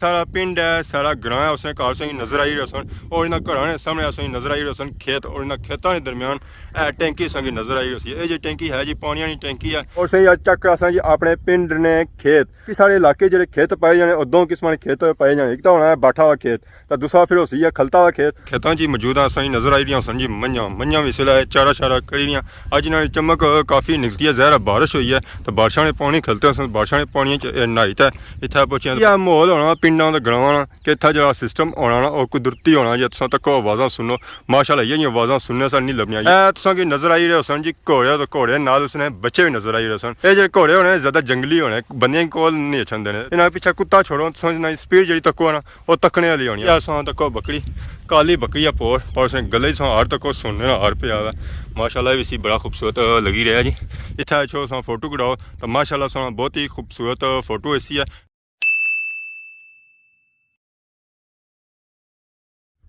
सारा पिंड है, सारा ग्रां है, उसने घर से नजर आई रहे सन और इन घर ने सामने असें नजर आई रहे सन खेत और इन खेतों के दरमियान टैंकी संगी नजर आई रही है। ये टैंकी है जी पानी वाली टैंकी है और सही अज चक असां जी अपने पिंड ने खेत कि सारे इलाके जो खेत पाए जाने और दो किस्म के खेत पाए जाने। एक तो होना है बाठा हुआ खेत तो दूसरा फिर उसी है खलता हुआ खेत। खेतों जी मौजूद असां नजर आई रही सन जी मंझां भी इसलै चारा शारा करी रही। अज इन्होंने चमक काफ़ी निकलती है, ज़ाहिर बारिश हुई है तो बारिशा ने पानी खलते सन, बारिशा ने पानी नहाई तो इतना पहुंचे। यह माहौल होना पिंडा का ग्रां कि इतना जो सिस्टम होना ना और कुदरती होना जी तुम तक आवाज़ा सुनो माशाल्लाह। ये आवाज़ा सुनने सा नहीं लभनिया तुम नजर आई रहे सन जी घोड़े तो घोड़े नाल उसने बच्चे भी नजर आई रहे सन। ये जो घोड़े होने ज़्यादा जंगली होने बंदे कोल नहीं अच्छे ने। इन्हें पिछले कुत्ता छोड़ो स्पीड जी तको ना वो तकने वाली होनी है। सौ तको बकरी काली बकरी है पोर पर उसने गले सौ हार तक सुनने हार पे आवा माशाल्लाह भी इसी बड़ा खूबसूरत लगी रहा जी। इतना अच्छो सौ फोटो कटाओ तो माशाल्लाह सो बहुत ही खूबसूरत फोटो ऐसी है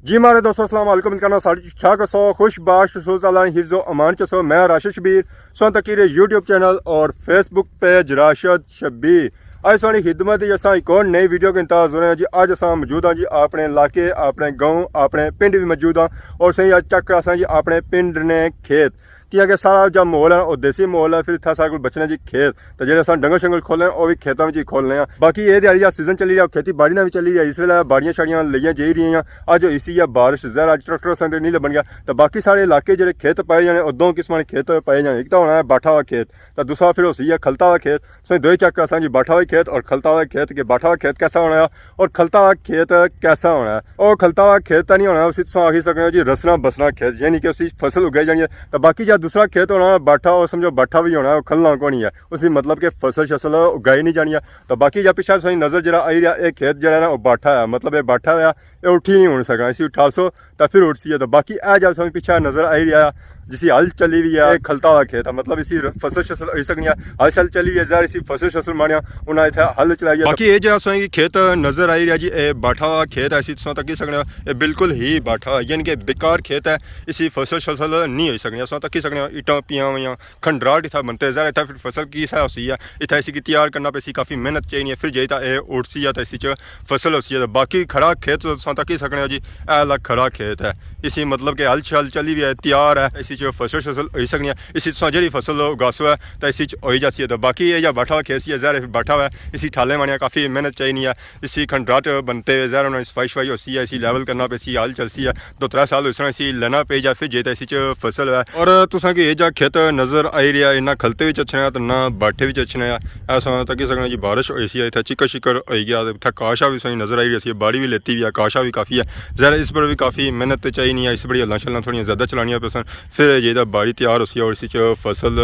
जी। हमारे दोस्तों अस्सलाम वालेकुम, इनका नाम साड़ी छा सो खुश बाश हिफ्ज़ो अमान चसो। मैं राशिद शबीर सो तकीर यूट्यूब चैनल और फेसबुक पेज राशिद शबीर। अज साड़ी खिदमत असा एक और नई वीडियो के इंतजार हो रहे हैं जी। अज अस मौजूद हाँ जी अपने इलाके अपने गाँव अपने पिंड भी मौजूद हाँ और सही अज चक असा जी अपने पिंड ने खेत कि अगर सारा जो माहौल है और देसी माहौल है। फिर इतना सारे को बचने जी खेत तो जो अस डंगर शंगर खोलने वो भी खेतों में ही खोलने हैं। बाकी ये दिहाड़ी का सीजन चली रहा खेती बाड़ी भी चली रही है। इस वे बाड़ियाँ शाड़ियाँ लिया जा रही हैं। अज इसी है बारिश ज़ाहिर अज ट्रैक्टर संग नहीं लभन गया तो बाकी सारे इलाके जो खेत पाए जाने और दो किस्म के खेत पाए जाने। एक तो होना है बाठा हुआ खेत तो दूसरा फिर उसी है खलता हुआ खेत। सही दो ही चक्कर असा जी बाठा हुआ खेत और खलता हुआ खेत के बाठा हुआ खेत कैसा होना है और खलता हुआ खेत कैसा होना है। और खलता हुआ खेत नहीं होना उसी तुम आखी सकते हो जी रसना बसना खेत यानी कि उसी फसल उगाई जानी है। तो बाकी जो दूसरा खेत होना बाठा और समझो बाठा भी होना है खलना को नहीं है उसी मतलब के फसल शसल उगाई नहीं जानी है। तो बाकी जब पिछले सही नजर जरा आई रहा है खेत जरा ना बाठा है मतलब ये बाठा है ये उठी नहीं हो सकना इसी उठा सो तो फिर उठ सी है। तो बाकी ए जब समझ पीछे नजर आई रहा है जिसी हल चली हुई है खलता हुआ खेत मतलब इसी फसल शसल आई सकनी है। हल शल चली हुई है ज़ाहिर इसी फसल शसल मारिया उन्हें इतना हल चलाई है। बाकी ये जो सही खेत नजर आई रहा है जी ये बाठा हुआ खेत है। इसी तुम तक सकने ये बिल्कुल ही बाठा हुआ यानी कि बेकार खेत है। इसी फसल शसल नहीं हो सकनी तुम तक सकने ईटा पिया हुई खंडराट इतना बनते ज़ाहिर इतना फिर फसल की है उसी है इतना इसी की तैयार करना पे काफ़ी मेहनत चाहिए फिर जाई तो ये उठसी है तो इसी फसल उसी है। बाकी खड़ा खेत तुम तक सकने जी ए अलग खड़ा खेत है इसी मतलब कि हल शल चली हुई है तैयार है इसी फसल शसल हो सकनी है। इसी जी फसल उगासो है तो इसी हो जाती है। तो बाकी ये जो बाठा हुआ खेत है ज़ाहिर बाठा हुआ है इसी ठाले मानिया काफ़ी मेहनत चाहिए है। इसी खंडराट बनते हुए ज़ाहिर उन्होंने सफाई शफाई होती है इसी लेवल करना पे इसी हल चलती है 2-3 साल इस तरह इसी लेना पे जा फिर जेता इसी फसल है। और तुसा कि ये जो खेत नजर आई रहा है ना खलते भी अच्छे तो ना बाठे भी अच्छे ऐसा तक सकना जी बारिश हुई सी इतना चिकर शिकर हो गया इतना काशा भी सही नजर आई रही है बाड़ी भी लेती हुई है काशा भी काफ़ी है ज़ाहिर इस पर भी काफ़ी मेहनत चाहिए है। इस बड़ी हल्ला शल्ला थोड़ी ज़्यादा चलानिया पे फिर जो बाड़ी तैयार होती है और इसी फसल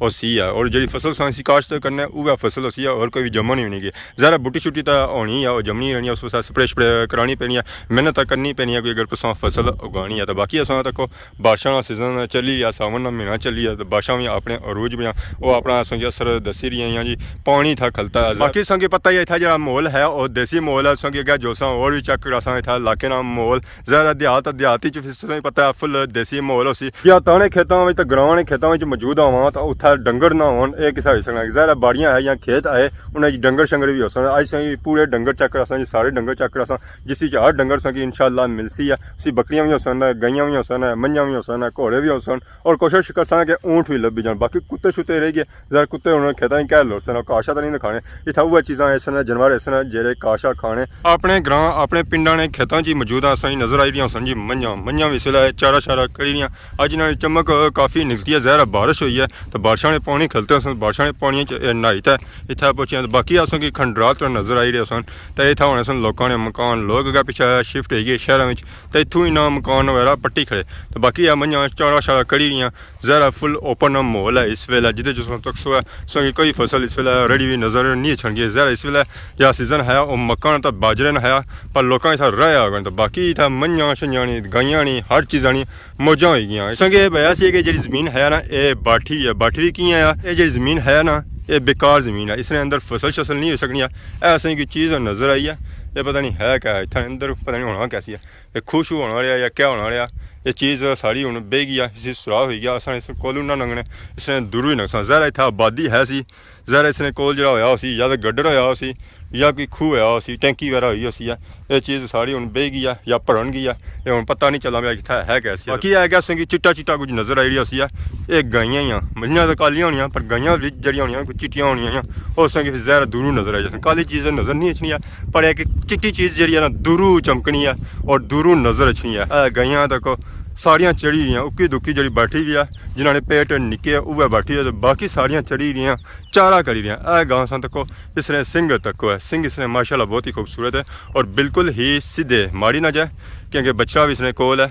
उसी है और जी फसल सी काश्त करना वह फसल उसी है और कोई भी जमा नहीं होनी गई ज़ाहिर बूटी शूटी तो होनी है और जमनी रहनी है उस स्प्रे स्प्रे करानी पैनी है मेहनत करनी पैनी है कोई अगर तुम फसल उगानी है। तो बाकी असा तक बारिशों का सीजन चली रहा सावन का महीना चली है तो बारिशा भी अपने अरूज भी वो अपना संगे असर दसी रही हैं जी पानी था खलता है। बाकी संगे पता ही इतना जो माहौल है और देसी माहौल है संगे क्या जो और भी चक रहा इतना इलाके का माहौल ज़ाहिर देहाती फिर पता है फुल देसी माहौल उसी देहातां खेतों में तो ग्रां ने खेतों में मौजूद होव तो उत्थे डंगर ना हो किसा हो सकना ज़ाहिर बाड़ियाँ है या खेत आए उन्हें डंगर शंगर भी हो सकते अज सही पूरे डंगर चक्कर असा सारे डंगर चक्कर असा जिस हर डंगर संगी इंशाअल्लाह मिलसी है उसी बकरियाँ भी हो सकना गाइयाँ भी हो सकना मंझां भी हो सकना घोड़े भी हो सकन और कोशिश कर सकते कि ऊँट भी लभी जाए। बाकी कुत्ते शुत्ते रह गए ज़ाहिर कुत्ते उन्होंने खेतों कह लो सकना काशा तो नहीं खाने इतना वह चीज़ा इस जानवर इस जेरे काशा खाने अपने ग्रां अपने पिंडा ने खेतों में मौजूद असा नजर आई रही सन जी मंझां भी इस वे चारा शारा करी रही। अज इन्होंने चमक काफ़ी निकलती है ज़ाहिर बारिश हुई है तो बारिशा ने पानी खलते सन बारिशा ने पानी नहाई तो इतना पहुंचे। बाकी असन की खंडरात नजर आई रहे सन तो इतना होने सन लोगों ने मकान लोग अगर पिछले शिफ्ट हो गए शहरों में तो इतों ही ना मकान वगैरह पट्टी खड़े तो बाकी आ मंझां चारा शारा करी रही ज़ाहिर फुल ओपन माहौल है इस वे जिद तक सो कोई फसल इस वे रड़ी हुई नजर नहीं छन गई ज़ाहिर इस वे जो सीजन है वह मक्कां तो बाजरे न है पर लोगों इतना रहा होगा तो बाकी इतना मंझां शंझां गाइयां नहीं हर चीज़ा नहीं मौजा हो गई संगे भैया सी कि जी जमीन है ना ये बाठी है बाठी भी की है ये जी जमीन है ना ये बेकार ज़मीन है इसने अंदर फसल शसल नहीं हो सकनी ऐसी कोई चीज़ नज़र आई है ये पता नहीं है क्या इतना अंदर पता नहीं होना कैसी है ये खुश होना रहा या क्या होना रहा ये चीज़ सारी हूँ बह गई है इसी सुराख हो गया अस कोलू ना लंघने इसने दूर ही नकसा ज़ाहिर इतना आबादी है सी ज़रा इसने कोल जो होया उसी या तो गड्ढर होया उसी या कोई खूह होया उसी टैंकी वगैरह हुई उसी ये चीज़ सारी हुण बह गई है या भरन गई है ये हुण पता नहीं चला कि है कैसी बाकी है क्या संगी चिट्टा चिट्टा कुछ नज़र आई रही उसी ये गाइयां ही मंझियां तो कालियां होनियां पर गाइयां जड़ियां होनियां कुछ चिट्टियां होनियां उस संगी फिर ज़रा दूरों नज़र आई जाती काली चीज़ें नज़र नहीं अच्छी पर एक चिट्टी चीज़ जी है ना दूरों चमकनी है और दूरों नज़र अच्छी है गाइयां देखो सारियां चढ़ी रही उक्की दुक्की जी बैठी हुई है जिन्होंने पेट निके वह बैठी है तो बाकी सारियां चढ़ी रही चारा करी रही गांव सन तको इसने सिंह तको है सिंह इसने माशाल्लाह बहुत ही खूबसूरत है और बिल्कुल ही सीधे माड़ी ना जाए क्योंकि बच्चा भी इसने कोल है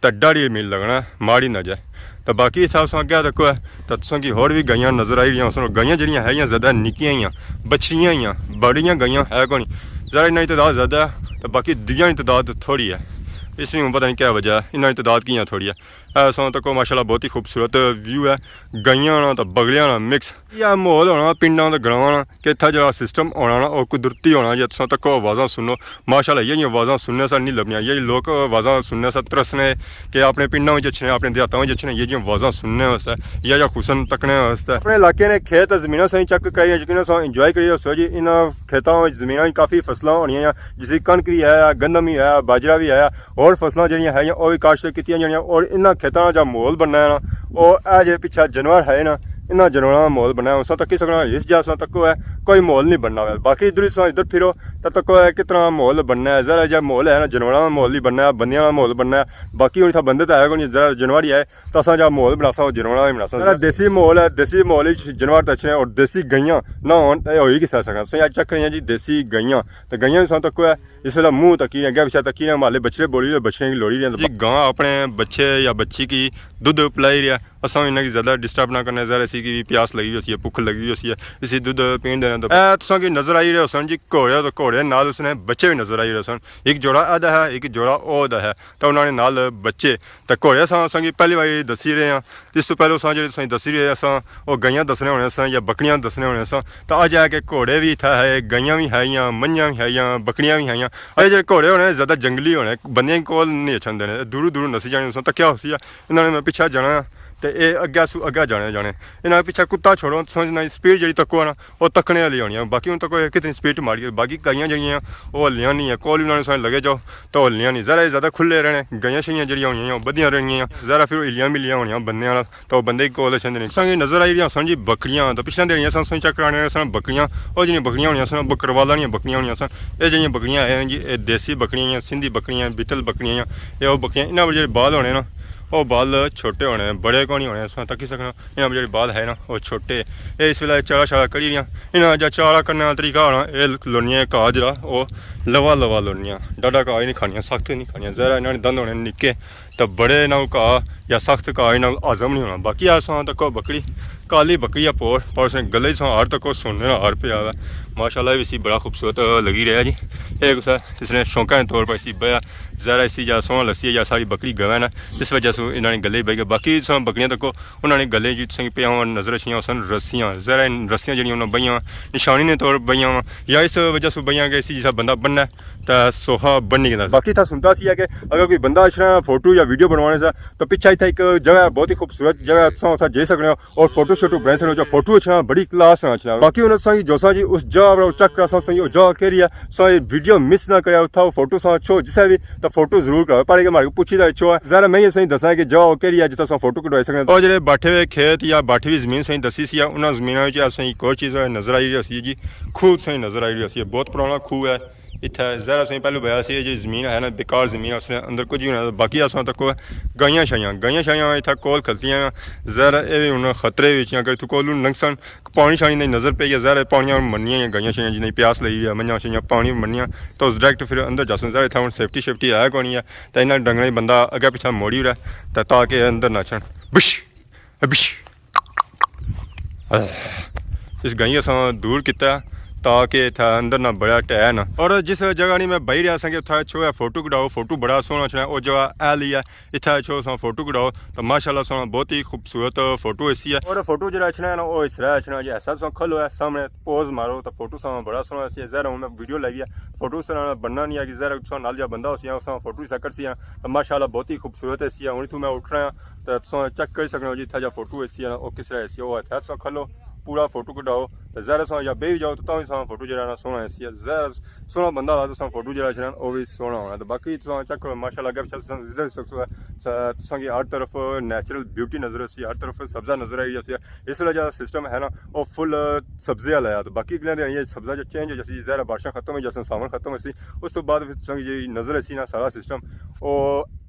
तो डाढ़ी मील लगना माड़ी ना जाए तो बाकी इतना उस अग्गे तको है तो तुसों की होर भी गाइयां नज़र आई रही गाइयां जड़ियां है ज़्यादा निक्कियां ही बछड़ियां ही बड़ियां गाइयां है कोनी ज़रा इन्ना तादाद ज़्यादा है तो बाकी दूजियां की तादाद थोड़ी है इसमें पता नहीं क्या वजह है इन्होंने तादाद की थोड़ी है सो तक माशाल्लाह बहुत ही खूबसूरत व्यू है गाइयां तो बगलियां मिक्स या माहौल होना पिंडा तो ग्रां कि इतना जो सिस्टम होना ना और कुदरती होना जो तुम तक आवाज़ा सुनो माशाल्लाह ये आवाज़ा सुनने से नहीं लभनियां ये लोग आवाज़ा सुनने से तरसने कि अपने पिंडों में अच्छने अपने देहातों में अच्छने ये आवाज़ा सुनने वास्ते या खुशन तकने वास्ते अपने इलाके ने खेत जमीन से चक कर यकीन इंजॉय करिए सो जी इन खेतों में जमीन काफ़ी फसलें होनी जिस कणक भी है गंदम भी है बाजरा भी है और फसलों जड़ियाँ है वह भी काश्त की जानियां और इन खेतों का माहौल बनना है ना वो जो पिछा जानवर है ना इन्होंने जानवरों का माहौल बनना है उस तक सकना इस जैसा तक है कोई माहौल नहीं बनना है बाकी इधर फिरो तब तक है कितना माहौल बनना है ज़रा जो माहौल है ना जानवरों का माहौल नहीं बनना है बंदियों का माहौल बनना है बाकी हूँ इतना बंदे तो है कोई जरा जानवर ही है तो असा जो माहौल बना सकते जानवरों का बना सकते देसी माहौल है देसी माहौल जानवर अच्छे और देसी गाइयां ना हो हो ही किस सकना सो चक रही जी देसी गाइयां तो गाइयां भी तक है इस वेला मुँह तकी अगे पिछा तकी माले बछड़े बोली रहे बछड़े की लोड़ी रही जी गां अपने बच्चे या बच्ची की दूध पिलाई रहा असा इन्हें ज़्यादा डिस्टर्ब ना करना ज़रा इसी की प्यास लगी हुई है भुख लगी हुई है इसी दूध पीन देना तो तुसा की नज़र आई रहे सन जी घोड़े तो घोड़े नाल उसने बच्चे भी नज़र आई रहे सन एक जोड़ा अदा है एक जोड़ा ओदा है तो उन्होंने नाल बच्चे तो घोड़े असा की पहली बार दसी रहे हैं इस तो पहले जो दसी रहे अस वो गाइयां दसने होने सन या बकरियां दसने होने सन तो अज है कि घोड़े भी इतना है गाइयां भी है मंझां भी है बकरियां भी है अजे जो घोड़े होने ज़्यादा जंगली होने बंदे कोल नहीं अच्छे होंगे दूरों दूरों नसी जाने तो क्या उसी इन्होंने मैं पिछा जाना तो ये अगे जाने इन्हें पिछा कुत्ता छोड़ो समझना स्पीड जी तको है ना वो तकने वाली आनी बाकी हूँ तक कितनी स्पीड मारी बाकी गाइयां जड़ियाँ वो हलियां नहीं है कोल उन्होंने लगे जाओ तो हलियां नहीं ज़रा ज़्यादा खुले रहने गाइयां शाइयां जी होनी बदियाँ रहनियाँ ज़रा फिर हिलियां मिलियां होनी बंदे वाला तो बंदे कोल अच्छे नहीं संगी नज़र आई रही सन जी बकरियां तो पिछले देनियां सन चेक कराने सन बकरियां और जी बकरियां होनी सन बकरवाल वाली बकरियां होनी सन ये जी बकरियां है जी देसी बकरियां सिंधी बकरियां बितल बकरियां ये वो बकरियां इन्होंने जो बाल होने ना वो बाल छोटे होने बड़े को नहीं होने उसमें तक सकना इन्हें जो बाल है ना वो छोटे ये इस वेला चाड़ा शाड़ा करी रही इन्हें जो चाड़ा करने का तरीका होना ये लोनिया घाह जरा वो लवा लवा लोनिया डाडा घाह ही नहीं खानियां सख्त नहीं खानियां ज़रा इन्होंने दंद होने निक्के तो बड़े ना घाह या सख्त घाह इन्हें हजम नहीं होना बाकी आ सौ तक बकरी काली बकरी पोर पर उसने गले सौ हार तक सोने का हार पे आया माशाल्लाह इसी बड़ा खूबसूरत लगी रहा जी एक इसने शौका के तौर पर इसी बया ज़रा इसी जा सोहना लस्सी या सारी बकरी गवैन है इस वजह से इन्होंने गले बह गए बाकी बकरियां तको उन्होंने गले जी पे नज़र अच्छी सन रस्सियाँ ज़रा रस्सियाँ जी बहियाँ निशानी ने तौर बहियाँ या इस वजह से बहियाँ कि इसी जैसा बंदा बनना तो सोहा बनने के बाकी था सुनता सी है कि अगर कोई बंदा अच्छा फोटो या वीडियो बनवाने से तो पिछा इतना एक जगह बहुत ही खूबसूरत जगह उत्साह जा सकते हो और फोटो शोटो बना सकते हो जो फोटो अच्छा बड़ी क्लास होना चाहिए बाकी उन्होंने सही जो सा जी उस जगह चेक करा सही जगह कह है सो वीडियो मिस ना करे उठा फोटो सा अच्छो जिसे भी तो फोटो जरूर करो पर हमारे पूछी था अच्छो है ज़रा मैं ये सही दसा कि जगह कह है जितना फोटो कटवाई सकते और जो बैठे हुए खेत या बैठी हुई जमीन सही दसी सी उन्होंने जमीन सही एक और चीज़ नज़र आई रही जी खूह सही नज़र आई रही है बहुत पुराना खूह है इतना ज़रा सही पहले बया सी जी जमीन है ना बेकार जमीन उसने अंदर कुछ ही होना बाकी अस तक गाइयां शाइयां इतना कोल खलतियां ज़रा ये हूँ खतरे अगर तू कोलू लंघसन पानी शानी नहीं नज़र पे ज़रा पानियां मनियां गाइयां शाइयां जिन्हें प्यास लगी है मंझां शाइयां पानी मनियां तो डायरेक्ट फिर अंदर जा ज़रा इतना हूँ सेफ्टी शेफ्टी है कोई नहीं है तो इन्हें डंगरें बंदा अगे पिछा मोड़ी रहा तो ताकि अंदर ना छन बिश बिश इस गाइयां अस दूर किया ताकि इतना अंदर ना बड़ा टै ना और जिस जगह नहीं मैं बही रहा सा कि उतना अच्छो है फोटो कटाओ फोटो बड़ा सोहना अच्छा वो जगह ऐली है इतना अच्छो सा फोटो कटाओ तो माशाल्लाह सोना बहुत ही खूबसूरत फोटो ऐसी है और फोटो जो अच्छा है ना वो इस तरह अच्छा जी ऐसा सा खलो है सामने पोज मारो तो फोटो सा बड़ा सोहना ऐसी है ज़रा हूँ मैं वीडियो लगी है फोटो से बनना नहीं है कि ज़रा उस नाल जा बंदा हो उस फोटो ही कर सी तो माशाल्लाह बहुत ही खूबसूरत ऐसी है हूँ तू मैं उठ रहा तो चेक कर सकना जी इतना जा फोटो ऐसी है वो किस तरह ऐसी वो है खलो पूरा फोटो कटाओ तो ज़रा सा या बे भी जाओ तो भी फोटो जरा सोहना ऐसी ज़रा सोहना बंदा ला तो फोटो जरा छड़न वो भी सोहना होना तो बाकी तो चेक करो माशाल्लाह अगर की हर तरफ नेचुरल ब्यूटी नजर आती है हर तरफ सब्जा नजर आई जाती है इस वाला जो सिस्टम है ना वो फुल सब्जी वाला है तो बाकी ये सब्जा जो चेंज हो जैसी ज़रा बारिशा खत्म हो जैसे सावन खत्म हो सी उस तो बाद जी नजर आती ना सारा सिस्टम वो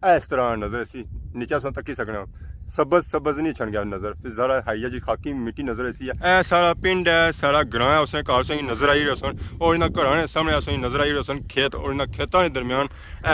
इस तरह नजर आती नीचा सा तक ही सकना सबज नहीं छन गया नजर फिर ज़रा हाइया जी खाकी मिट्टी नजर आती है ए सारा पिंड है सारा ग्रां है उसने कार से नजर आई रहा और इन्हें घर ने सामने असें नजर आई रहा खेत और इन्हें खेतों के दरमियान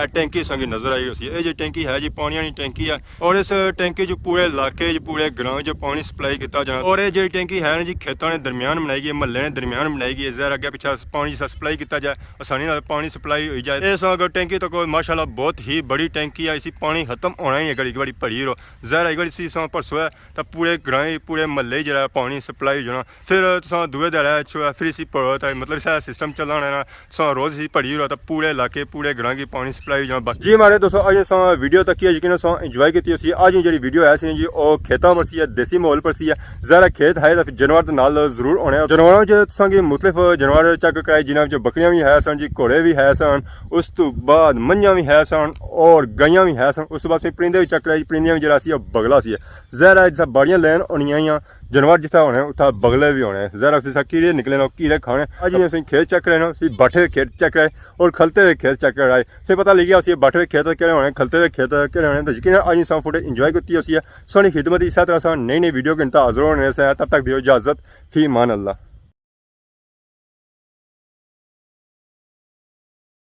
टैंकी संगी नजर आई रही है ये टैंकी है जी पानी वाली टैंकी है और इस टैंकी जो पूरे इलाके पूरे ग्रां जो पानी सप्लाई किया जाना और ये जी टैंकी है ना जी खेतों के दरमियान बनाई गई महल्ले के दरमियान बनाई गई ज़रा अगे पिछा पानी सप्लाई किया जाए आसानी पानी सप्लाई हो जाए इस अगर टैंकी तो कोई माशाल्लाह बहुत ही बड़ी टैंकी है इसी पानी खत्म होना ही है घड़ी घड़ी भरी रो ज़रा सी परसों है तो पूरे ग्रां पूरे महल्ले जो पानी सप्लाई हो जाना फिर दूए दिन फिर इसी मतलब सारा सिस्टम चलना है ना रोज़ ही भरी रहा तो पूरे इलाके पूरे ग्रां की पानी सप्लाई हो जाना जी हमारे दोस्तों अज वीडियो तक यकीन इंजॉय की अज जी वीडियो है जी वो खेतों पर सी है देसी माहौल पर सी है ज़रा खेत है तो जानवर तो नाल जरूर होने जानवरों की मुख्तलिफ जानवर चेक कराए जिन्होंने बकरियां भी है सन जी घोड़े भी है सन उस तो बाद मंझां भी है सन और गाइयां भी है सन उस तो बाद परिंदे भी चेक कराए परिंदियां भी जरा बगला सी है ज़रा जिस बाड़ियां लैन होनियां जानवर जितना होने उतना बगले भी होने ज़रा कीड़े निकले ना कीड़े खाने अज असं खेत चेक कराए ना बाठे हुए खेत चेक कराए और खलते हुए खेत चेक कराए से पता लग गया उसी बाठे हुए खेत केड़े होने खलते हुए खेत केड़े होने तो यकीन अज सब फुटेज इंजॉय की सोनी खिदमत इस तरह नई नई वीडियो के इंतजार हाजिर होने से तब तक भी इजाज़त फी मान अल्लाह।